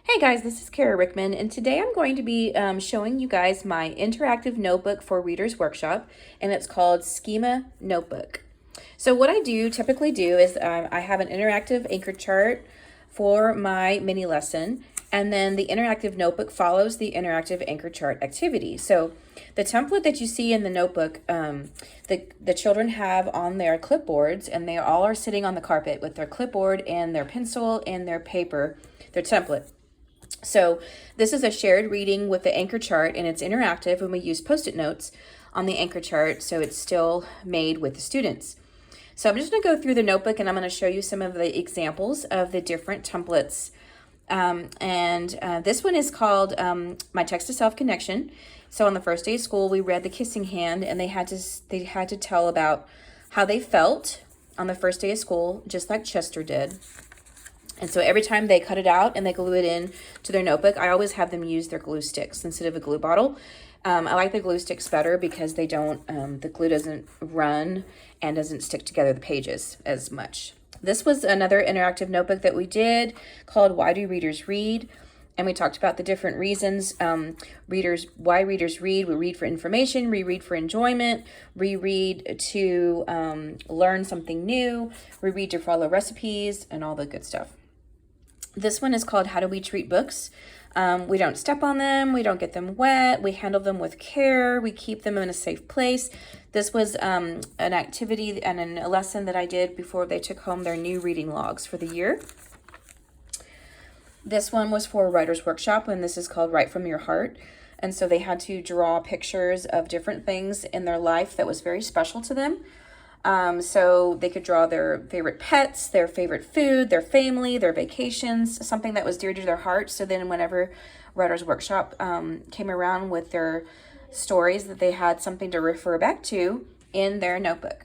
Hey guys, this is Kara Rickman, and today I'm going to be showing you guys my interactive notebook for Reader's Workshop, and it's called Schema Notebook. So what I typically do is I have an interactive anchor chart for my mini lesson, and then the interactive notebook follows the interactive anchor chart activity. So the template that you see in the notebook, the children have on their clipboards, and they all are sitting on the carpet with their clipboard and their pencil and their paper, their template. So this is a shared reading with the anchor chart, and it's interactive, and we use post-it notes on the anchor chart, so it's still made with the students. So I'm just going to go through the notebook, and I'm going to show you some of the examples of the different templates. This one is called My Text to Self Connection. So on the first day of school, we read The Kissing Hand, and they had to tell about how they felt on the first day of school, just like Chester did. And so every time they cut it out and they glue it in to their notebook, I always have them use their glue sticks instead of a glue bottle. I like the glue sticks better because they don't, the glue doesn't run and doesn't stick together the pages as much. This was another interactive notebook that we did called Why Do Readers Read? And we talked about the different reasons why readers read. We read for information, we read for enjoyment, we read to learn something new, we read to follow recipes, and all the good stuff. This one is called How Do We Treat Books? We don't step on them, we don't get them wet, we handle them with care, we keep them in a safe place. This was an activity and a lesson that I did before they took home their new reading logs for the year. This one was for a writer's workshop, and this is called Write From Your Heart. And so they had to draw pictures of different things in their life that was very special to them. So they could draw their favorite pets, their favorite food, their family, their vacations, something that was dear to their heart. So then whenever Writer's Workshop came around with their stories, that they had something to refer back to in their notebook.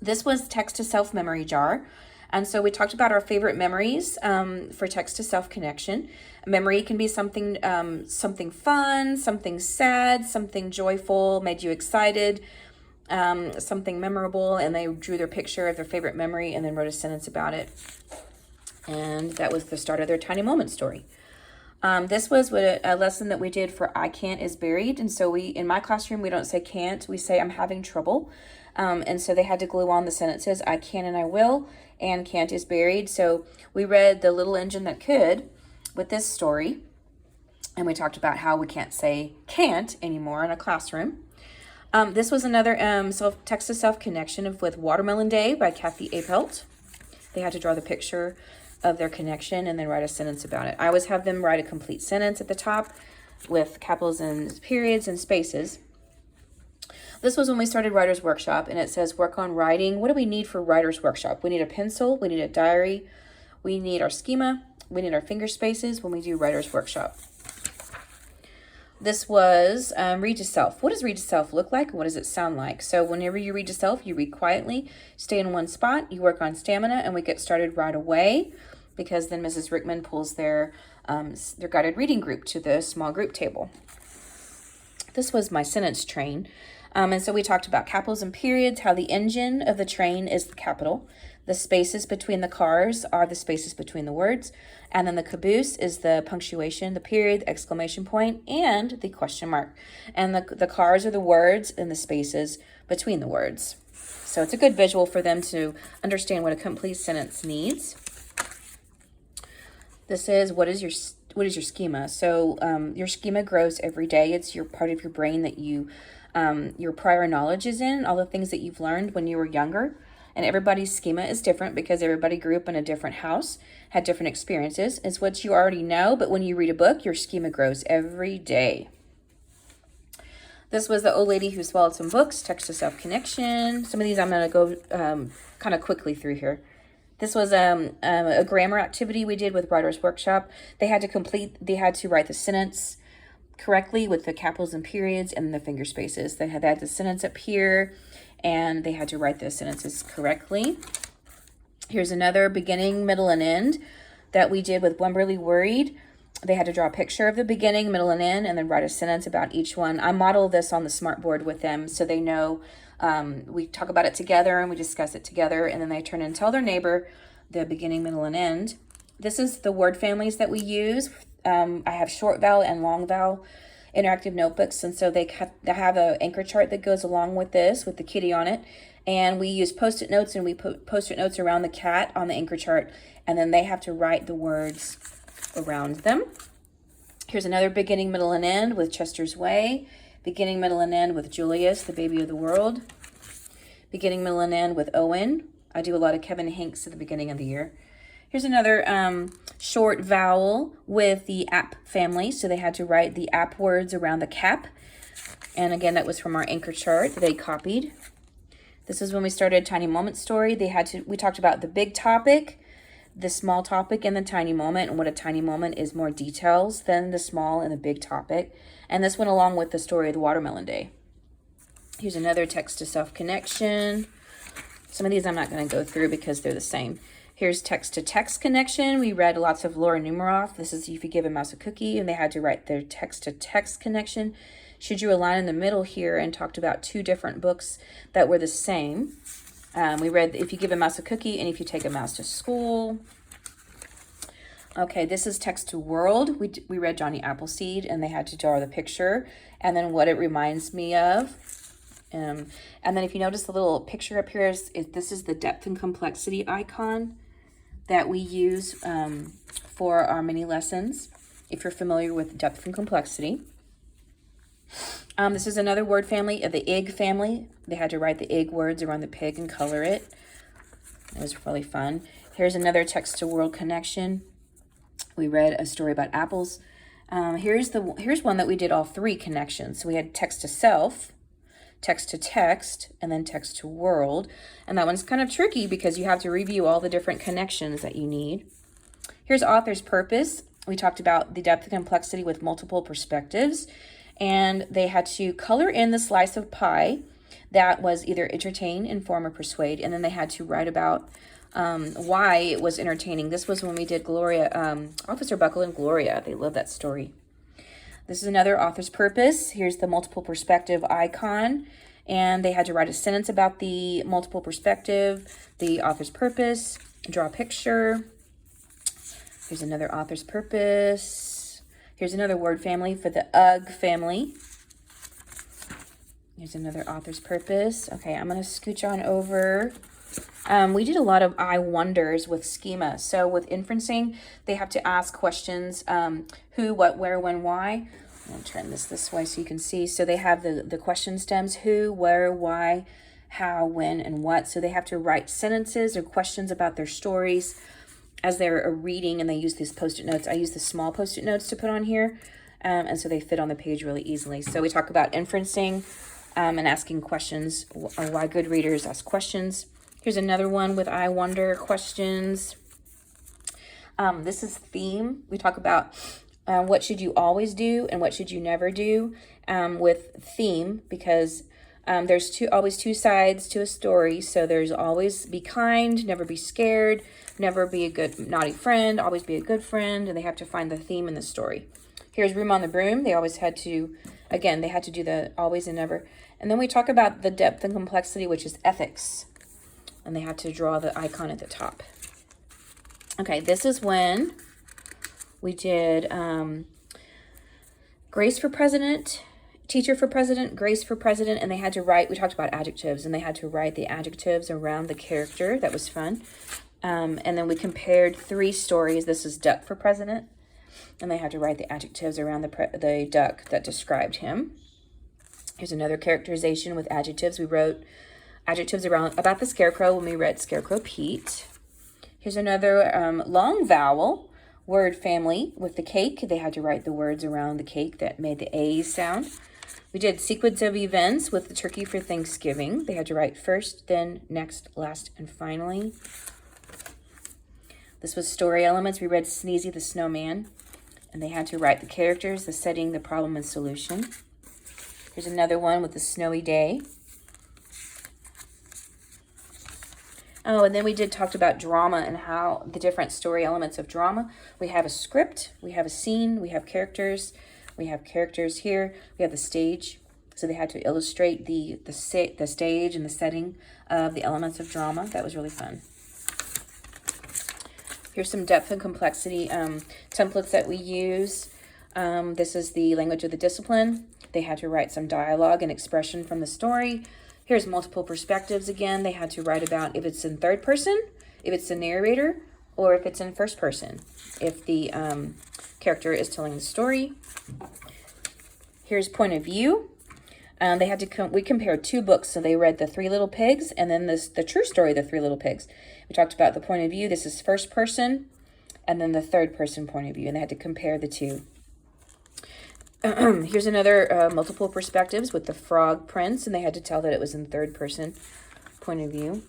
This was Text to Self Memory Jar. And so we talked about our favorite memories for Text to Self Connection. A memory can be something fun, something sad, something joyful, made you excited, something memorable, and they drew their picture of their favorite memory and then wrote a sentence about it. And that was the start of their tiny moment story. This was a lesson that we did for I can't is buried. And so in my classroom, we don't say can't, we say I'm having trouble. And so they had to glue on the sentences I can and I will, and can't is buried. So we read The Little Engine That Could with this story. And we talked about how we can't say can't anymore in a classroom. This was another Text to Self Connection with Watermelon Day by Kathy Apelt. They had to draw the picture of their connection and then write a sentence about it. I always have them write a complete sentence at the top with capitals and periods and spaces. This was when we started Writer's Workshop, and it says work on writing. What do we need for Writer's Workshop? We need a pencil, we need a diary, we need our schema, we need our finger spaces when we do Writer's Workshop. This was read to self. What does read to self look like, and what does it sound like? So whenever you read to self, you read quietly, stay in one spot, you work on stamina, and we get started right away, because then Mrs. Rickman pulls their guided reading group to the small group table. This was my sentence train. And so we talked about capitals and periods, how the engine of the train is the capital. The spaces between the cars are the spaces between the words. And then the caboose is the punctuation, the period, the exclamation point, and the question mark. And the cars are the words and the spaces between the words. So it's a good visual for them to understand what a complete sentence needs. This is what is your schema? So your schema grows every day. It's your part of your brain that your prior knowledge is in, all the things that you've learned when you were younger. And everybody's schema is different because everybody grew up in a different house, had different experiences. It's what you already know, but when you read a book, your schema grows every day. This was the old lady who swallowed some books, Text to Self Connection. Some of these I'm going to go kind of quickly through here. This was a grammar activity we did with Writer's Workshop. They had to write the sentence correctly with the capitals and periods and the finger spaces. They had the sentence up here, and they had to write the sentences correctly. Here's another beginning, middle, and end that we did with Wimberly Worried. They had to draw a picture of the beginning, middle, and end, and then write a sentence about each one. I model this on the smartboard with them so they know. We talk about it together and we discuss it together, and then they turn and tell their neighbor the beginning, middle, and end. This is the word families that we use. I have short vowel and long vowel interactive notebooks, and so they have an anchor chart that goes along with this with the kitty on it, and we use post-it notes, and we put post-it notes around the cat on the anchor chart, and then they have to write the words around them. Here's another beginning, middle, and end with Chester's Way. Beginning, middle, and end with Julius, the baby of the world. Beginning, middle, and end with Owen. I do a lot of Kevin Hanks at the beginning of the year. Here's another short vowel with the app family. So they had to write the app words around the cap. And again, that was from our anchor chart that they copied. This is when we started Tiny Moment Story. We talked about the big topic, the small topic, and the tiny moment. And what a tiny moment is more details than the small and the big topic. And this went along with the story of the Watermelon Day. Here's another text to self connection. Some of these I'm not going to go through because they're the same. Here's text to text connection. We read lots of Laura Numeroff. This is if you give a mouse a cookie, and they had to write their text to text connection. She drew a line in the middle here and talked about 2 different books that were the same. We read If You Give a Mouse a Cookie and If You Take a Mouse to School. Okay, this is text to world. We read Johnny Appleseed, and they had to draw the picture and then what it reminds me of. And then if you notice the little picture up here, this is the depth and complexity icon that we use for our mini lessons, if you're familiar with depth and complexity. This is another word family, the ig family. They had to write the ig words around the pig and color it. It was really fun. Here's another text to world connection. We read a story about apples. Here's one that we did all 3 connections. So we had text to self, text to text, and then text to world. And that one's kind of tricky because you have to review all the different connections that you need. Here's author's purpose. We talked about the depth and complexity with multiple perspectives. And they had to color in the slice of pie that was either entertain, inform, or persuade. And then they had to write about why it was entertaining. This was when we did Gloria, Officer Buckle and Gloria. They love that story. This is another author's purpose. Here's the multiple perspective icon. And they had to write a sentence about the multiple perspective, the author's purpose, draw a picture. Here's another author's purpose. Here's another word family for the UGG family. Here's another author's purpose. Okay, I'm going to scooch on over. We did a lot of I wonders with Schema. So with Inferencing, they have to ask questions, who, what, where, when, why. I'm going to turn this way so you can see. So they have the question stems, who, where, why, how, when, and what. So they have to write sentences or questions about their stories as they're reading, and they use these post-it notes. I use the small post-it notes to put on here, and so they fit on the page really easily. So we talk about inferencing and asking questions, or why good readers ask questions. Here's another one with I wonder questions. This is theme. We talk about what should you always do and what should you never do with theme, because there's always 2 sides to a story. So there's always be kind, never be scared, never be a good naughty friend, always be a good friend, and they have to find the theme in the story. Here's Room on the Broom. They always had to, again, they had to do the always and never. And then we talk about the depth and complexity, which is ethics. And they had to draw the icon at the top. Okay, this is when we did Grace for President, Teacher for President, Grace for President, and they had to write, we talked about adjectives, and they had to write the adjectives around the character. That was fun. And then we compared 3 stories. This is Duck for President, and they had to write the adjectives around the duck that described him. Here's another characterization with adjectives. We wrote adjectives about the scarecrow when we read Scarecrow Pete. Here's another long vowel word family with the cake. They had to write the words around the cake that made the A's sound. We did sequence of events with the turkey for Thanksgiving. They had to write first, then, next, last, and finally. This was story elements. We read Sneezy the Snowman, and they had to write the characters, the setting, the problem, and solution. Here's another one with the snowy day. Oh, and then we talked about drama and how the different story elements of drama. We have a script, we have a scene, we have characters here, we have the stage. So they had to illustrate the stage and the setting of the elements of drama. That was really fun. Here's some depth and complexity templates that we use. This is the language of the discipline. They had to write some dialogue and expression from the story. Here's multiple perspectives again. They had to write about if it's in third person, if it's the narrator, or if it's in first person, if the character is telling the story. Here's point of view. They had to we compared 2 books. So they read The 3 Little Pigs and then the true story, The 3 Little Pigs. We talked about the point of view. This is first person, and then the third person point of view, and they had to compare the 2. Here's another multiple perspectives with the Frog Prince, and they had to tell that it was in third person point of view.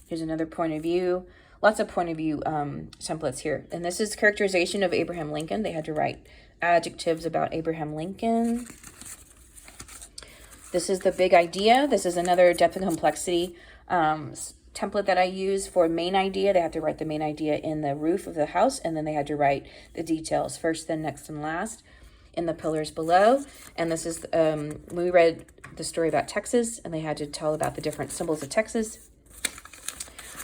Here's another point of view. Lots of point of view templates here. And this is characterization of Abraham Lincoln. They had to write adjectives about Abraham Lincoln. This is the big idea. This is another depth and complexity template that I use for main idea. They had to write the main idea in the roof of the house, and then they had to write the details first, then next, and last in the pillars below. And this is we read the story about Texas, and they had to tell about the different symbols of Texas.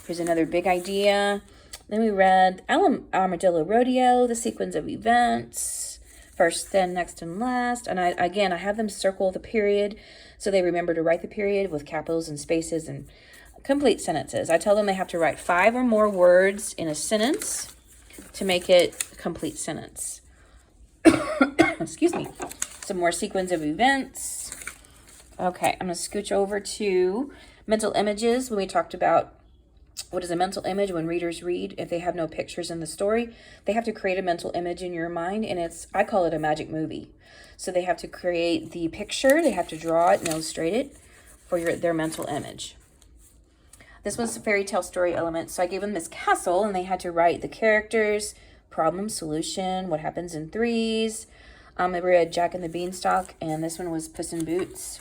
Here's another big idea. Then we read Armadillo Rodeo, the sequence of events, first, then, next, and last. And I have them circle the period so they remember to write the period with capitals and spaces and complete sentences. I tell them they have to write 5 or more words in a sentence to make it a complete sentence. Excuse me. Some more sequence of events. Okay, I'm going to scooch over to mental images. When we talked about what is a mental image when readers read, if they have no pictures in the story, they have to create a mental image in your mind, and I call it a magic movie. So they have to create the picture, they have to draw it and illustrate it for their mental image. This was a fairy tale story element, so I gave them this castle, and they had to write the characters, problem, solution, what happens in threes. I read Jack and the Beanstalk, and this one was Puss in Boots.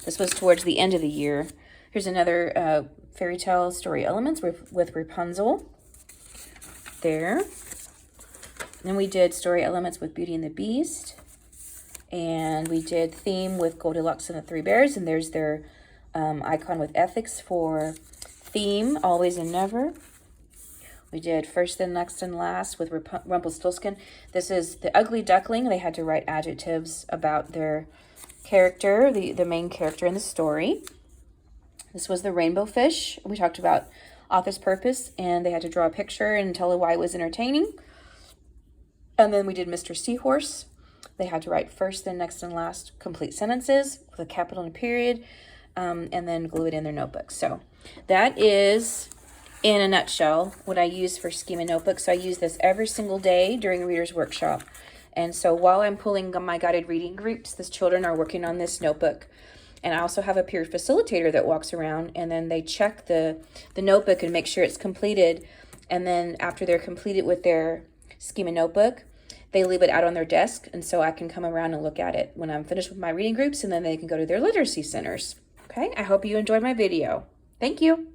This was towards the end of the year. Here's another fairy tale story elements with Rapunzel there. Then we did story elements with Beauty and the Beast. And we did theme with Goldilocks and the Three Bears. And there's their icon with ethics for theme, always and never. We did first, then, next, and last with Rumpelstiltskin. This is the Ugly Duckling. They had to write adjectives about their character, the main character in the story. This was the Rainbow Fish. We talked about author's purpose, and they had to draw a picture and tell why it was entertaining. And then we did Mr. Seahorse. They had to write first, then, next, and last complete sentences with a capital and a period, and then glue it in their notebooks. So that is, in a nutshell, what I use for Schema notebooks. So I use this every single day during Reader's Workshop. And so while I'm pulling my guided reading groups, the children are working on this notebook. And I also have a peer facilitator that walks around, and then they check the notebook and make sure it's completed. And then after they're completed with their Schema notebook, they leave it out on their desk, and so I can come around and look at it when I'm finished with my reading groups, and then they can go to their literacy centers. Okay, I hope you enjoyed my video. Thank you.